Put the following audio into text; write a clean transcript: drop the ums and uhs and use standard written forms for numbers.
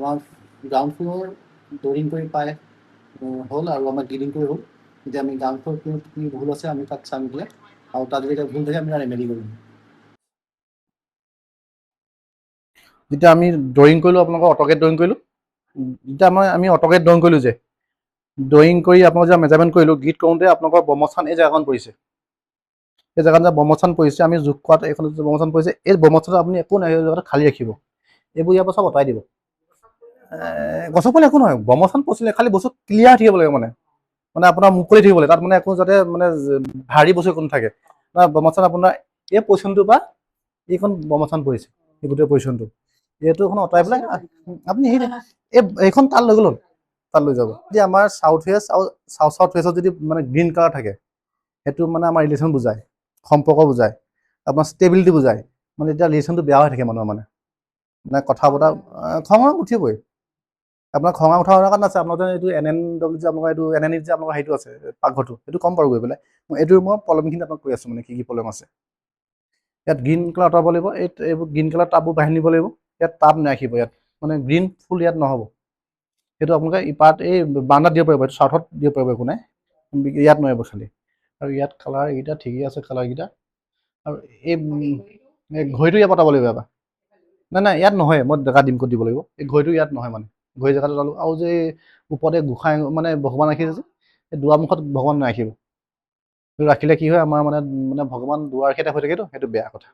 আমাৰ ground floor drawing কৰি পাই হ'ল আৰু আমাৰ ডিলিং কৰি হ'ল। এতিয়া আমি গ্ৰাউণ্ড ফ্ল'ৰ কি ভুল আছে আমি তাত চাম এতিয়া, আৰু তাত যদি ভুল থাকে আমি ৰেমেডি কৰিম। যেতিয়া আমি ড্ৰয়িং কৰিলোঁ, আপোনালোকৰ অট'কেড ড্ৰয়িং কৰিলোঁ, যেতিয়া আমি অট'কেড ড্ৰয়িং কৰিলোঁ যে ড্ৰয়িং কৰি আপোনালোকৰ যেতিয়া মেজাৰমেণ্ট কৰিলোঁ, গীত কৰোঁতে আপোনালোকৰ ব্ৰহ্মস্থান এই জেগাখন পৰিছে। এই জেগাত যে ব্ৰহ্মস্থান পৰিছে, আমি জোখ কৰাত এইখন ব্ৰহ্মস্থান পৰিছে, এই ব্ৰহ্মস্থানত আপুনি একো নাই, এই জেগাটো খালী ৰাখিব। এইবোৰ ইয়াৰ পৰা চব আঁতৰাই দিব। গছৰ পালে একো নহয়, ব্ৰহ্মস্থান পৰিছিলে, খালী বস্তু ক্লিয়াৰ থাকিব লাগে মানে আপোনাৰ মুকলি থাকিব লাগে, তাত মানে একো যাতে মানে ভাৰী বস্তু একো নাথাকে। ব্ৰহ্মস্থান আপোনাৰ এই পজিশ্যনটোৰ পৰা এইখন ব্ৰহ্মস্থান পৰিছে, এই গোটেই পজিশ্যনটো। এইটো এখন আঁতৰাই পেলাই আপুনি এইখন তাত লৈ গ'ল, তাত লৈ যাব। যদি আমাৰ চাউথ ৱেষ্ট আৰু চাউথ ৱেষ্টত যদি মানে গ্ৰীণ কালাৰ থাকে, সেইটো মানে আমাৰ ৰিলেশ্যন বুজায়, সম্পৰ্ক বুজায়, আপোনাৰ ষ্টেবিলিটি বুজায়। মানে এতিয়া ৰিলেশ্যনটো বেয়া হৈ থাকে মানুহৰ মানে কথা বতৰা খং উঠিবই। আপোনাৰ খঙা উঠাৰ কাৰণ আছে, আপোনালোকে এইটো NNW যে আপোনালোকৰ এইটো NNE যে আপোনালোকৰ সেইটো আছে পাকঘৰটো, সেইটো কম বাৰু গৈ পেলাই। এইটো মই প্ৰব্লেমখিনি আপোনাক কৈ আছোঁ, মানে কি প্ৰব্লেম আছে। ইয়াত গ্ৰীণ কালাৰ আঁতৰাব লাগিব, এইবোৰ গ্ৰীণ কালাৰ টাববোৰ বাঢ়ি নিব লাগিব। ইয়াত টাব নাৰাখিব, ইয়াত মানে গ্ৰীণ ফুল ইয়াত নহ'ব। সেইটো আপোনালোকে পাৰ্ট এই বাৰান্দাত দিব পাৰিব, এইটো চাউথত দিব পাৰিব, একো নাই, ইয়াত নোৱাৰিব খালি। আৰু ইয়াত কালাৰ এইকেইটা ঠিকেই আছে, কালাৰকেইটা। আৰু এই ঘড়ীটো ইয়াত পতাব লাগিব এবাৰ। নাই ইয়াত নহয়, মই জেগা দিম ক'ত দিব লাগিব। এই ঘড়ীটো ইয়াত নহয়, মানে ঘড়ী জেগাটো ল'লোঁ। আৰু যে ওপৰতে গোঁসাই মানে ভগৱান ৰাখিছে যে, এই দুৱাৰমুখত ভগৱান নাৰাখিব। ৰাখিলে কি হয়, আমাৰ মানে ভগৱান দুৱাৰখেতে হৈ থাকেতো, সেইটো বেয়া কথা।